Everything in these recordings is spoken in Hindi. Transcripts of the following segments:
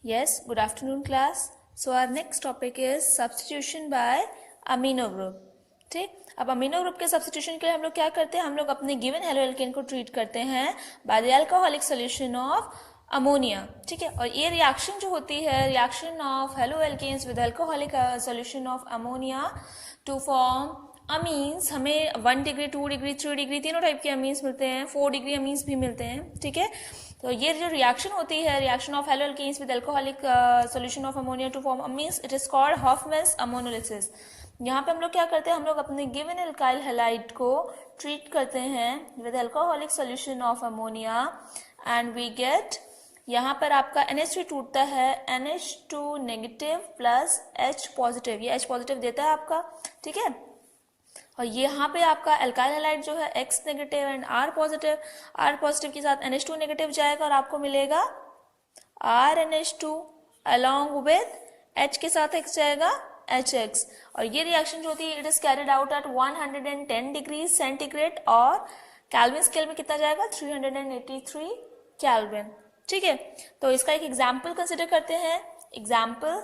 Yes, good afternoon class. So our next topic is substitution by amino group. ठीक, अब अमीनो ग्रुप के सब्स्टिट्यूशन के लिए हम लोग क्या करते हैं, हम लोग अपने गिवन हेलो एल्केन को ट्रीट करते हैं by the alcoholic solution of ammonia. ठीक है, और ये रिएक्शन जो होती है, reaction of haloalkanes with alcoholic solution of ammonia to form amines, हमें 1 डिग्री 2 डिग्री 3 डिग्री तीनों टाइप के अमीन्स मिलते हैं, 4 डिग्री अमीन्स भी मिलते हैं. ठीक है, तो ये जो रिएक्शन होती है, reaction of haloalkanes with alcoholic solution of ammonia to form amines, it is called Hoffmann's ammonolysis. यहाँ पे हम लोग क्या करते हैं, हम लोग अपने गिवन एल्काइल हैलाइड को ट्रीट करते हैं with alcoholic solution of ammonia and we get, यहाँ पर आपका NH3 टूटता है, NH2 negative plus H positive, ये H पॉजिटिव देता है आपका. ठीक है, और ये यहाँ पे आपका एल्काइल हैलाइड जो है X negative and R positive, R positive के साथ NH2 नेगेटिव जाएगा और आपको मिलेगा RNH2 अलॉन्ग विद H के साथ X जाएगा HX. और ये रिएक्शन जो होती है it is carried out at 110 degree centigrade और कैल्विन स्केल में कितना जाएगा 383 कैल्विन. ठीक है, तो इसका एक एग्जाम्पल कंसिडर करते हैं. Example,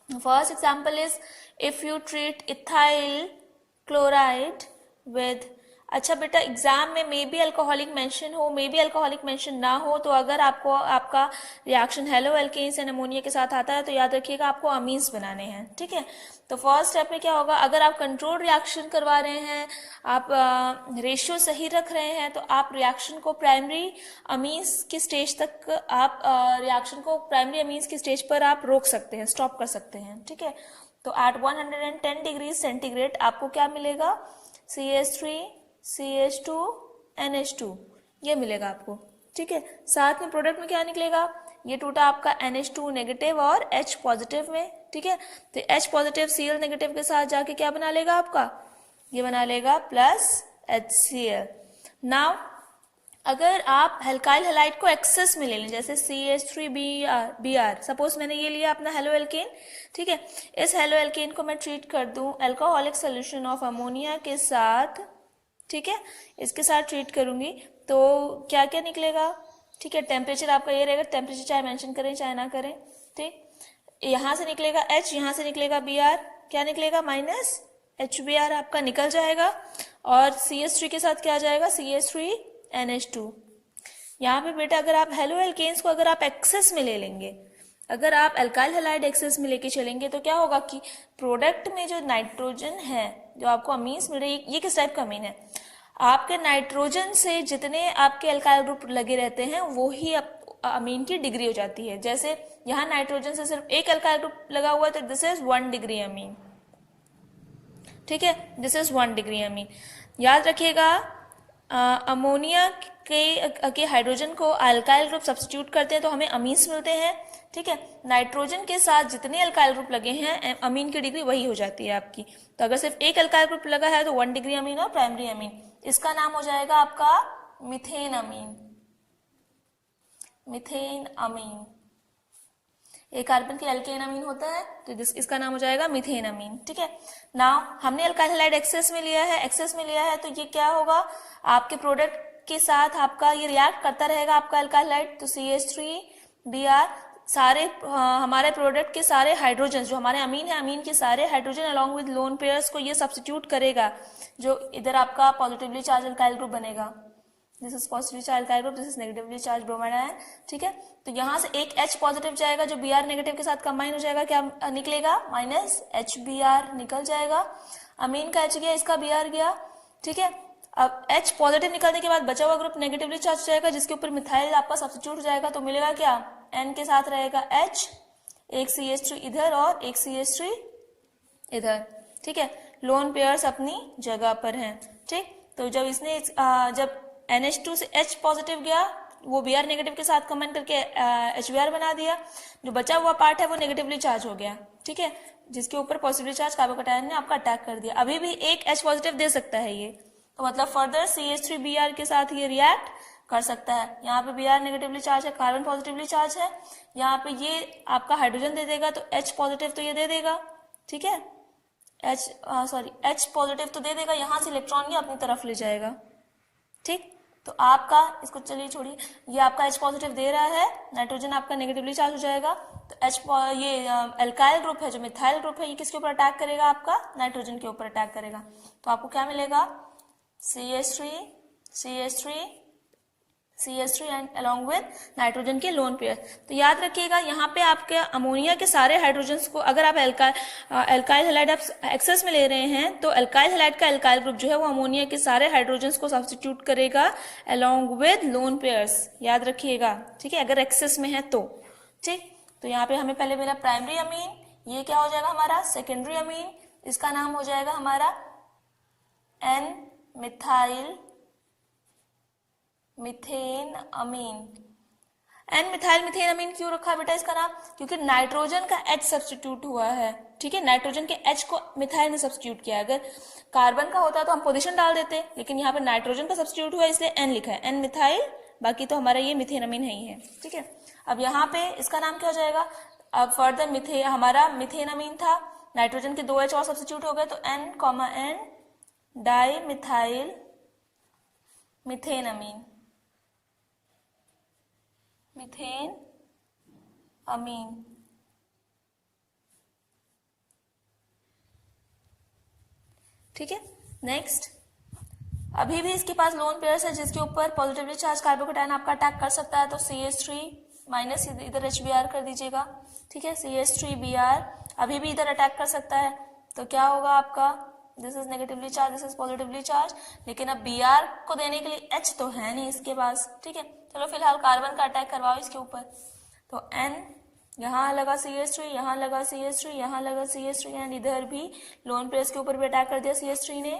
first example is if you treat ethyl chloride with, अच्छा बेटा एग्जाम में मे बी अल्कोहलिक मेंशन हो, मे बी अल्कोहलिक मेंशन ना हो, तो अगर आपको आपका reaction haloalkanes and ammonia के साथ आता है तो याद रखिएगा आपको अमीन्स बनाने हैं. ठीक है, तो फर्स्ट स्टेप में क्या होगा, अगर आप कंट्रोल रिएक्शन करवा रहे हैं, आप रेशियो सही रख रहे हैं, तो आप रिएक्शन को प्राइमरी अमीन्स की स्टेज तक, आप रिएक्शन को प्राइमरी अमीन्स की स्टेज पर आप रोक सकते हैं, स्टॉप कर सकते हैं. ठीक है, तो एट 110 डिग्री सेंटीग्रेड आपको क्या मिलेगा, CH3 CH2 NH2 ये मिलेगा आपको. ठीक है, साथ में प्रोडक्ट में क्या निकलेगा, ये टूटा आपका NH2 नेगेटिव और H पॉजिटिव में. ठीक है, तो H पॉजिटिव Cl नेगेटिव के साथ जाके क्या बना लेगा आपका, ये बना लेगा प्लस HCl. नाउ अगर आप एल्काइल हैलाइड को एक्सेस में ले लें, जैसे CH3Br, सपोज मैंने ये लिया अपना हेलो एल्केन. ठीक है, इस हेलो एल्केन को मैं ट्रीट कर दूं अल्कोहलिक सॉल्यूशन ऑफ अमोनिया के साथ. ठीक है, इसके साथ ट्रीट करूंगी तो क्या क्या निकलेगा. ठीक है, टेम्परेचर आपका ये रहेगा, टेम्परेचर चाहे मेंशन करें चाहे ना करें. ठीक, यहाँ से निकलेगा H, यहाँ से निकलेगा Br, क्या निकलेगा माइनस HBr आपका निकल जाएगा, और CH3 के साथ क्या आ जाएगा CH3 NH2. यहाँ पे बेटा अगर आप हेलो एल्केन्स को अगर आप एक्सेस में ले लेंगे, अगर आप एल्काइल हैलाइड एक्सेस में लेके चलेंगे तो क्या होगा कि प्रोडक्ट में जो नाइट्रोजन है, जो आपको अमीन्स मिल रही है, ये किस टाइप का अमीन है, आपके नाइट्रोजन से जितने आपके एल्काइल ग्रुप लगे रहते हैं वो ही अमीन की डिग्री हो जाती है. जैसे यहाँ नाइट्रोजन से सिर्फ एक एल्काइल ग्रुप लगा हुआ है तो दिस इज 1 डिग्री अमीन. ठीक है, दिस इज 1 डिग्री अमीन. याद रखिएगा अमोनिया के हाइड्रोजन को अल्काइल ग्रुप सब्स्टिट्यूट करते हैं तो हमें अमीन्स मिलते हैं. ठीक है, नाइट्रोजन के साथ जितने अल्काइल ग्रुप लगे हैं अमीन की डिग्री वही हो जाती है आपकी. तो अगर सिर्फ एक अल्काइल ग्रुप लगा है तो 1 डिग्री अमीन और प्राइमरी अमीन, इसका नाम हो जाएगा आपका मीथेन अमीन. मीथेन अमीन एक कार्बन के एल्केन अमीन होता है तो इसका नाम हो जाएगा मीथेन अमीन. ठीक है, नाउ हमने एल्काइल हैलाइड एक्सेस में लिया है, तो ये क्या होगा, आपके प्रोडक्ट के साथ आपका ये रिएक्ट करता रहेगा आपका एल्काइल हैलाइड. तो CH3Br सारे हमारे प्रोडक्ट के सारे हाइड्रोजन जो हमारे अमीन है, अमीन के सारे hydrogen along with lone pairs को ये सब्स्टिट्यूट करेगा, जो इधर आपका पॉजिटिवली चार्ज एल्काइल ग्रुप बनेगा. This is positively charge alkyl group, this is negatively charge bromide ion. ठीक है, तो यहाँ से एक H पॉजिटिव जाएगा जो Br नेगेटिव के साथ कंबाइन हो जाएगा, क्या निकलेगा माइनस HBr निकल जाएगा. अमीन का H गया, इसका Br गया. ठीक है, अब H पॉजिटिव निकलने के बाद बचा हुआ ग्रुप नेगेटिवली चार्ज हो जाएगा, जिसके ऊपर मिथाइल आपका सब्स्टिट्यूट हो जाएगा, तो मिलेगा क्या, N के साथ रहेगा H, एक CH3 इधर और एक CH3 इधर. ठीक है, लोन पेयर्स अपनी जगह पर हैं. ठीक, तो जब इसने जब NH2 से H पॉजिटिव गया, वो Br नेगेटिव के साथ कंबाइन करके HBr बना दिया, जो बचा हुआ पार्ट है वो नेगेटिवली चार्ज हो गया. ठीक है, जिसके ऊपर पॉजिटिवली चार्ज कार्बोकैटायन ने आपका अटैक कर दिया. अभी भी एक H पॉजिटिव दे सकता है ये, तो मतलब फर्दर CH3Br के साथ ये रिएक्ट कर सकता है. यहाँ पे Br नेगेटिवली चार्ज है, कार्बन पॉजिटिवली चार्ज है, यहाँ पे ये आपका हाइड्रोजन दे देगा, तो H पॉजिटिव तो ये दे देगा. ठीक है, H पॉजिटिव तो दे देगा, यहाँ से इलेक्ट्रॉन ये अपनी तरफ ले जाएगा. ठीक, तो आपका इसको चलिए छोड़िए, ये आपका H पॉजिटिव दे रहा है, नाइट्रोजन आपका नेगेटिवली चार्ज हो जाएगा। तो ये एल्काइल ग्रुप है, जो मिथाइल ग्रुप है, ये किसके ऊपर अटैक करेगा? आपका नाइट्रोजन के ऊपर अटैक करेगा। तो आपको क्या मिलेगा? CH3 and along with nitrogen के लोन पेयर। तो याद रखिएगा यहाँ पे आपके अमोनिया के सारे हाइड्रोजन्स को, अगर आप एल्काइल हैलाइड आप एक्सेस में ले रहे हैं, तो एल्काइल हैलाइड का एल्काइल ग्रुप जो है वो अमोनिया के सारे हाइड्रोजन्स को सब्स्टिट्यूट करेगा अलॉन्ग विद लोन पेयर्स। याद रखिएगा, ठीक है, अगर एक्सेस में है तो। ठीक, तो यहाँ पे हमें पहले मिला प्राइमरी अमीन, ये क्या हो जाएगा हमारा? सेकेंडरी अमीन, इसका नाम हो जाएगा हमारा एन मिथाइल मिथेन अमीन। एन मिथाइल मिथेन अमीन क्यों रखा है बेटा इसका नाम? क्योंकि नाइट्रोजन का H सब्स्टिट्यूट हुआ है, ठीक है, नाइट्रोजन के H को मिथाइल ने सब्स्टिट्यूट किया है। अगर कार्बन का होता तो हम पोजीशन डाल देते, लेकिन यहाँ पे नाइट्रोजन का सब्स्टिट्यूट हुआ है, इसलिए N लिखा है, एन मिथाइल, बाकी तो हमारा ये मिथेन अमीन है ही है, ठीक है। अब यहाँ पे इसका नाम क्या हो जाएगा? अब फर्दर हमारा मिथेन अमीन था, नाइट्रोजन के 2 H और सब्स्टिट्यूट हो गए, तो N, डाई मिथाइल मिथेन अमीन, मिथेन अमीन। ठीक है, नेक्स्ट, अभी भी इसके पास लोन पेयर्स है जिसके ऊपर पॉजिटिवली चार्ज कार्बोकेटायन आपका अटैक कर सकता है। तो CH3 माइनस इधर HBr कर दीजिएगा, ठीक है, CH3Br अभी भी इधर अटैक कर सकता है। तो क्या होगा आपका? This is negatively charge, this is positively charge, लेकिन अब Br को देने के लिए H तो है नहीं इसके पास, ठीक है। चलो फिलहाल कार्बन का अटैक करवाओ इसके ऊपर। तो N, यहाँ लगा CH3, यहाँ लगा CH3, यहाँ लगा CH3, एंड इधर भी लोन पेयर्स के ऊपर भी अटैक कर दिया CH3 ने।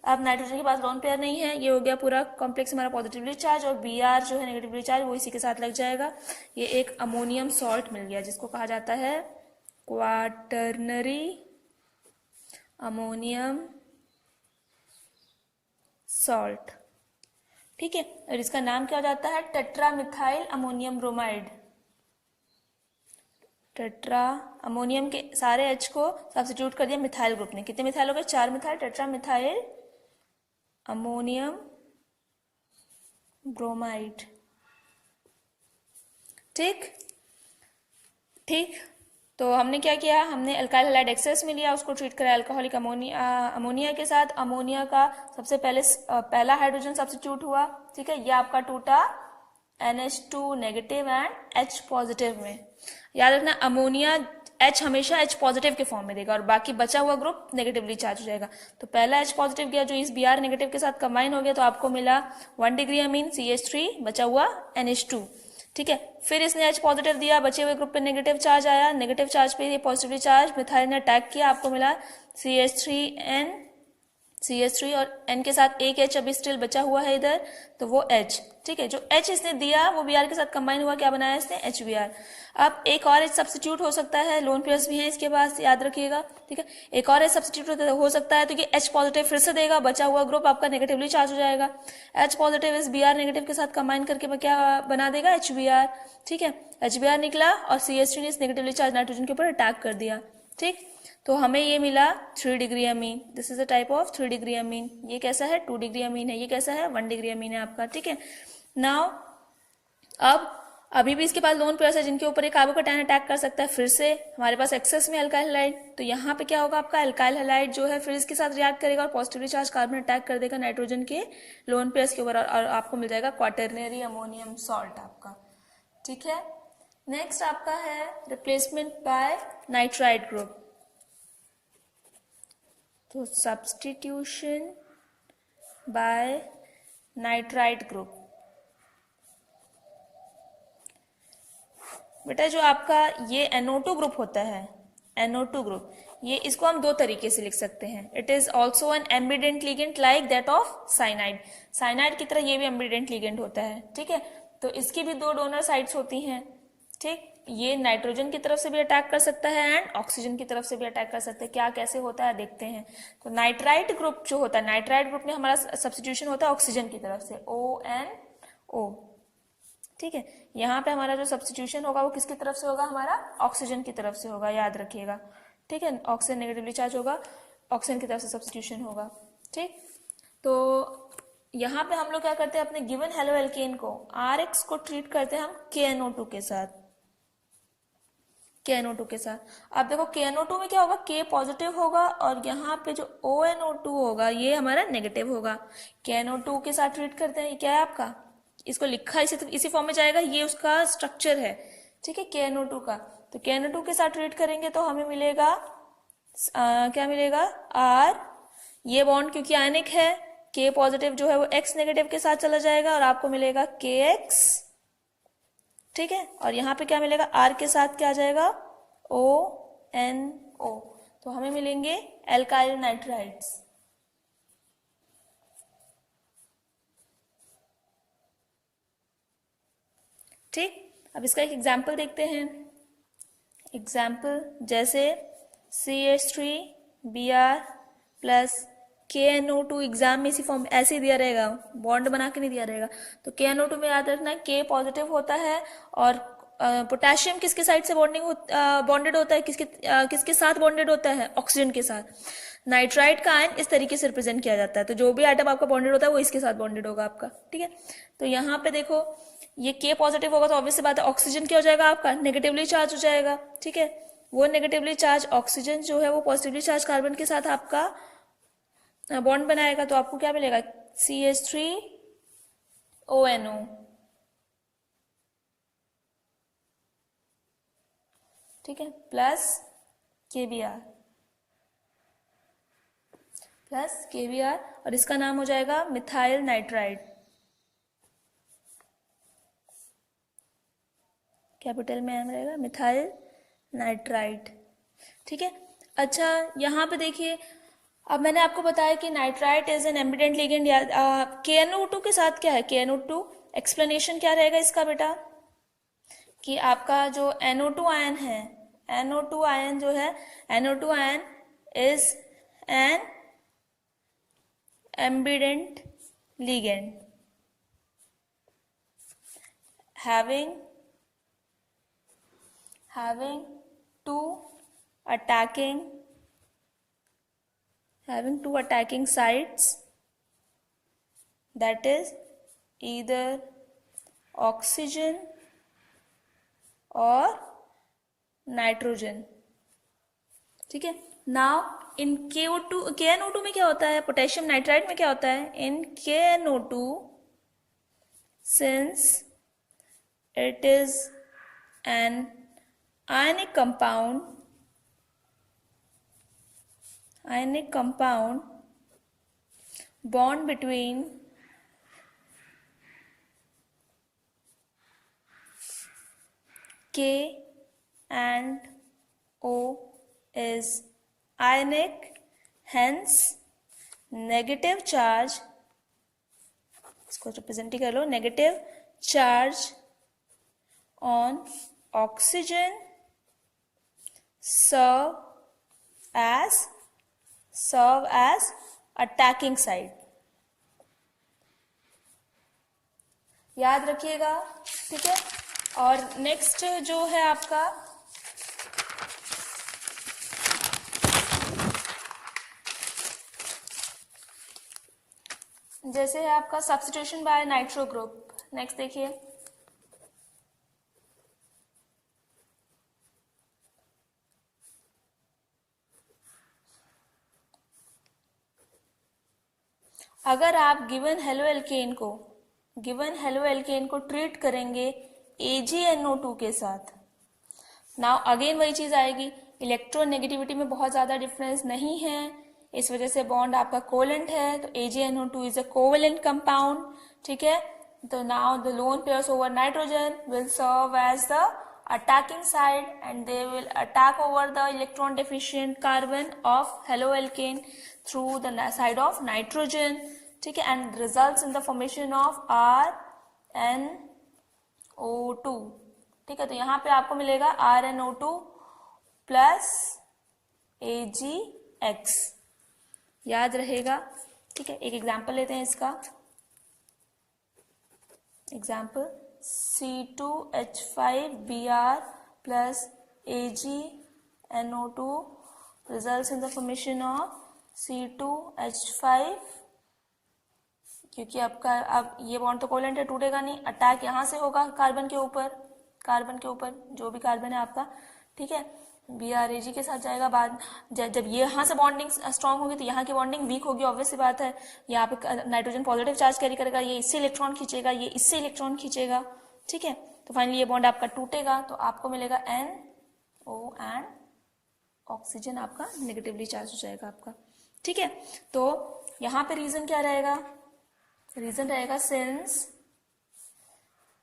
अब नाइट्रोजन के पास लोन पेयर नहीं है, ये हो गया पूरा कॉम्प्लेक्स हमारा पॉजिटिवली चार्ज, और Br जो है नेगेटिवली चार्ज, वो इसी के साथ लग जाएगा। ये एक अमोनियम सॉल्ट मिल गया जिसको कहा जाता है क्वाटर्नरी अमोनियम सॉल्ट, ठीक है। और इसका नाम क्या हो जाता है? टेट्रामिथाइल अमोनियम ब्रोमाइड। टेट्रा, अमोनियम के सारे H को सब्स्टिट्यूट कर दिया मिथाइल ग्रुप ने। कितने मिथाइल हो गए? 4 मिथाइल, टेट्रामिथाइल अमोनियम ब्रोमाइड। ठीक, तो हमने क्या किया? हमने अल्काइल हैलाइड एक्सेस में लिया, उसको ट्रीट करा अल्कोहलिक अमोनिया के साथ। अमोनिया का सबसे पहला हाइड्रोजन सब्स्टिट्यूट हुआ, ठीक है, ये आपका टूटा NH2 negative and H positive में। याद रखना, अमोनिया H हमेशा H पॉजिटिव के फॉर्म में देगा और बाकी बचा हुआ ग्रुप नेगेटिवली चार्ज हो जाएगा। तो पहला H पॉजिटिव गया जो इस Br नेगेटिव के साथ कंबाइन हो गया, तो आपको मिला 1 डिग्री अमीन CH3, बचा हुआ NH2, ठीक है। फिर इसने H पॉजिटिव दिया, बचे हुए ग्रुप पे नेगेटिव चार्ज आया, नेगेटिव चार्ज पे ये पॉजिटिवली चार्ज मिथाइल ने अटैक किया, आपको मिला CH3 और N के साथ एक H अभी स्टिल बचा हुआ है इधर, तो वो H, ठीक है। जो H इसने दिया वो Br के साथ कंबाइन हुआ, क्या बनाया इसने? HBr। अब एक और H सब्स्टिट्यूट हो सकता है, लोन पेयर्स भी हैं इसके पास, याद रखिएगा, ठीक है। एक और H सब्स्टिट्यूट हो सकता है, तो कि H पॉजिटिव फिर से देगा, बचा हुआ ग्रुप आपका नेगेटिवली चार्ज हो जाएगा। H पॉजिटिव इस Br नेगेटिव के साथ कंबाइन करके क्या बना देगा? HBr, ठीक है। HBr निकला और CH3 ने इस नेगेटिवली चार्ज नाइट्रोजन के ऊपर अटैक कर दिया, ठीक। तो हमें ये मिला 3 degree amine. This is a type of 3 degree amine. ये कैसा है? 2 डिग्री अमीन है। ये कैसा है? 1 डिग्री अमीन है आपका, ठीक है। नाउ अब अभी भी इसके पास लोन पेयर्स है जिनके ऊपर एक कार्बोकेटायन अटैक कर सकता है। फिर से हमारे पास एक्सेस में अल्काइल हैलाइड, तो यहाँ पे क्या होगा? आपका अल्काइल हैलाइड जो है फिर इसके साथ रिएक्ट करेगा और पॉजिटिवली चार्ज कार्बन अटैक कर देगा नाइट्रोजन के लोन पेयर्स के ऊपर, और आपको मिल जाएगा क्वाटर्नरी अमोनियम सॉल्ट आपका, ठीक है। नेक्स्ट आपका है रिप्लेसमेंट बाय नाइट्राइड ग्रुप। तो सब्स्टिट्यूशन बाय नाइट्राइड ग्रुप, बेटा जो आपका ये NO2 ग्रुप होता है, NO2 ग्रुप, ये इसको हम 2 तरीके से लिख सकते हैं। It is also an ambient ligand like that of cyanide. Cyanide की तरह ये भी एम्बिडेंट लिगेंड होता है, ठीक है। तो इसकी भी 2 डोनर साइड्स होती हैं, ठीक। ये नाइट्रोजन की तरफ से भी अटैक कर सकता है एंड ऑक्सीजन की तरफ से भी अटैक कर सकता है। क्या कैसे होता है देखते हैं। तो नाइट्राइड ग्रुप जो होता है, नाइट्राइड ग्रुप में हमारा सब्स्टिट्यूशन होता है ऑक्सीजन की तरफ से, ONO, ठीक है। यहाँ पे हमारा जो सब्स्टिट्यूशन होगा वो किसकी तरफ से होगा? हमारा ऑक्सीजन की तरफ से होगा, याद रखिएगा, ठीक है। ऑक्सीजन नेगेटिवली चार्ज होगा, ऑक्सीजन की तरफ से सब्स्टिट्यूशन होगा, ठीक। तो यहाँ पे हम लोग क्या करते हैं, अपने गिवन हेलो एल्केन को RX को ट्रीट करते हैं हम KNO2 के साथ, KNO2 के साथ। अब देखो KNO2 में क्या होगा, K पॉजिटिव होगा और यहाँ पे जो ONO2 होगा ये हमारा नेगेटिव होगा। KNO2 के साथ ट्रीट करते हैं, ये क्या है आपका, इसको लिखा इसी फॉर्म में जाएगा, ये उसका स्ट्रक्चर है, ठीक है, KNO2 का। तो KNO2 के साथ ट्रीट करेंगे तो हमें मिलेगा क्या मिलेगा, R, ये बॉन्ड क्योंकि आयनिक है, K पॉजिटिव जो है वो X नेगेटिव के साथ चला जाएगा और आपको मिलेगा KX, ठीक है। और यहाँ पे क्या मिलेगा, R के साथ क्या आ जाएगा, ONO, तो हमें मिलेंगे एल्काइल नाइट्राइड्स। ठीक, अब इसका एक एग्जाम्पल देखते हैं। एग्जाम्पल जैसे CH3Br प्लस KNO2, एग्जाम में इसी फॉर्म ऐसे ही दिया रहेगा, बॉन्ड बना के नहीं दिया रहेगा। तो KNO2 में याद रखना K पॉजिटिव होता है और पोटेशियम किसके साइड से बॉन्डेड होता है, किसके साथ बॉन्डेड होता है, ऑक्सीजन के साथ। नाइट्राइड का आयन इस तरीके से रिप्रेजेंट किया जाता है, तो जो भी आइटम आपका बॉन्डेड होता है वो इसके साथ बॉन्डेड होगा आपका, ठीक है। तो यहाँ पे देखो ये K पॉजिटिव होगा तो ऑब्वियस सी बात है ऑक्सीजन क्या हो जाएगा आपका, नेगेटिवली चार्ज हो जाएगा, ठीक है। वो नेगेटिवली चार्ज ऑक्सीजन जो है वो पॉजिटिवली चार्ज कार्बन के साथ आपका बॉन्ड बनाएगा, तो आपको क्या मिलेगा, CH3ONO, ठीक है, प्लस KBr और इसका नाम हो जाएगा मिथाइल नाइट्राइड, कैपिटल में एम रहेगा, मिथाइल नाइट्राइड, ठीक है। अच्छा यहाँ पे देखिए, अब मैंने आपको बताया कि nitrite is an ambient ligand. KNO2 के साथ क्या है, KNO2 एक्सप्लेनेशन क्या रहेगा इसका बेटा, कि आपका जो NO2 आयन है, NO2 आयन जो है, NO2 ion is an ambient ligand having two attacking sites, that is either oxygen और नाइट्रोजन, ठीक है। नाउ इन KNO2 में क्या होता है, पोटेशियम नाइट्राइड में क्या होता है, इन KNO2 since it is an ionic compound, bond between K and O is ionic, hence negative charge, इसको रिप्रेजेंट कर लो, negative charge on oxygen serve as attacking site, याद रखिएगा, ठीक है। और नेक्स्ट जो है आपका जैसे है आपका substitution by nitro group. Next देखिए, अगर आप गिवन हेलो एल्केन को ट्रीट करेंगे AgNO2 के साथ, नाउ अगेन वही चीज आएगी, इलेक्ट्रोनेगेटिविटी में बहुत ज्यादा डिफरेंस नहीं है, इस वजह से बॉन्ड आपका कोवेलेंट है, तो AgNO2 is a covalent compound, ठीक है। तो now the lone pairs over nitrogen will serve as the attacking side and they will attack over the electron deficient carbon of haloalkane through the side of nitrogen, ठीक है, and results in the formation of RNO2, ठीक है। तो यहाँ पे आपको मिलेगा RNO2 प्लस AgX, याद रहेगा, ठीक है। एक एग्जाम्पल लेते हैं इसका, example C2H5Br plus AgNO2 results in the formation of C2H5, क्योंकि आपका अब ये बॉन्ड तो कोवेलेंट है, टूटेगा नहीं, अटैक यहाँ से होगा कार्बन के ऊपर, जो भी कार्बन है आपका, ठीक है, BRAG के साथ जाएगा। बाद जब ये यहाँ से बॉन्डिंग स्ट्रांग होगी तो यहाँ की बॉन्डिंग वीक होगी, ऑब्वियस सी बात है। यहाँ पे नाइट्रोजन पॉजिटिव चार्ज कैरी करेगा, ये इससे इलेक्ट्रॉन खींचेगा, ये इससे इलेक्ट्रॉन खींचेगा, ठीक है। तो फाइनली ये बॉन्ड आपका टूटेगा, तो आपको मिलेगा NO एंड ऑक्सीजन आपका नेगेटिवली चार्ज हो जाएगा आपका, ठीक है। तो यहाँ पे रीजन क्या रहेगा, रीजन रहेगा since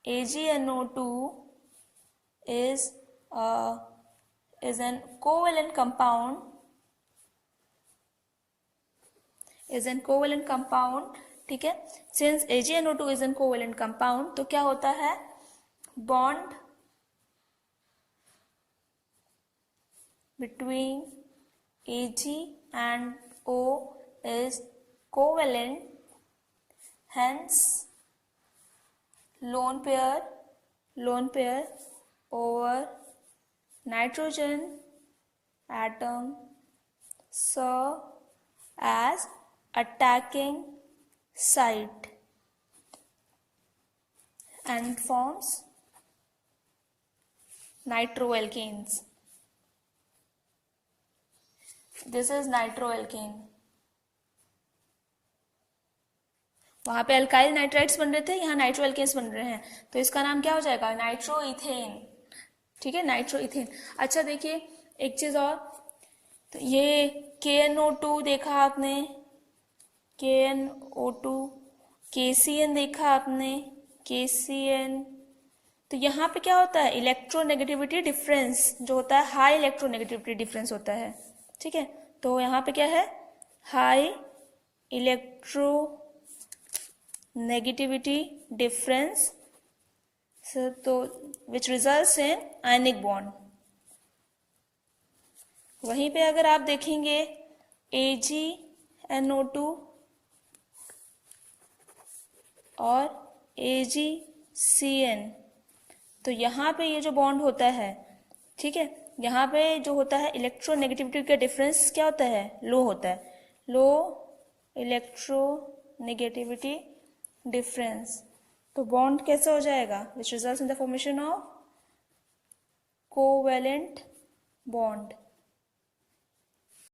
AgNO2 is an covalent compound, ठीक है। Since AgNO2 is an covalent compound, तो क्या होता है, bond between Ag and O is covalent, hence lone pair over nitrogen atom serve as attacking site and forms nitroalkanes. This is nitroalkane. वहां पे अल्काइल नाइट्राइड्स बन रहे थे, यहाँ नाइट्रोएल्केन्स बन रहे हैं, तो इसका नाम क्या हो जाएगा, नाइट्रोइथेन, ठीक है, नाइट्रोइथेन। अच्छा देखिए एक चीज और, तो ये KNO2 देखा आपने, KNO2, KCN देखा आपने, KCN, तो यहाँ पे क्या होता है, इलेक्ट्रोनेगेटिविटी डिफरेंस जो होता है, हाई इलेक्ट्रोनेगेटिविटी डिफरेंस होता है, ठीक है। तो यहाँ पे क्या है, हाई इलेक्ट्रोनेगेटिविटी डिफरेंस, तो which results in ionic bond. वहीं पे अगर आप देखेंगे AgNO2 और AgCN, तो यहाँ पे ये जो बॉन्ड होता है, ठीक है, यहाँ पे जो होता है इलेक्ट्रोनेगेटिविटी का डिफरेंस क्या होता है, लो होता है, लो इलेक्ट्रोनेगेटिविटी डिफरेंस। तो बॉन्ड कैसे हो जाएगा, which results in the formation of covalent bond.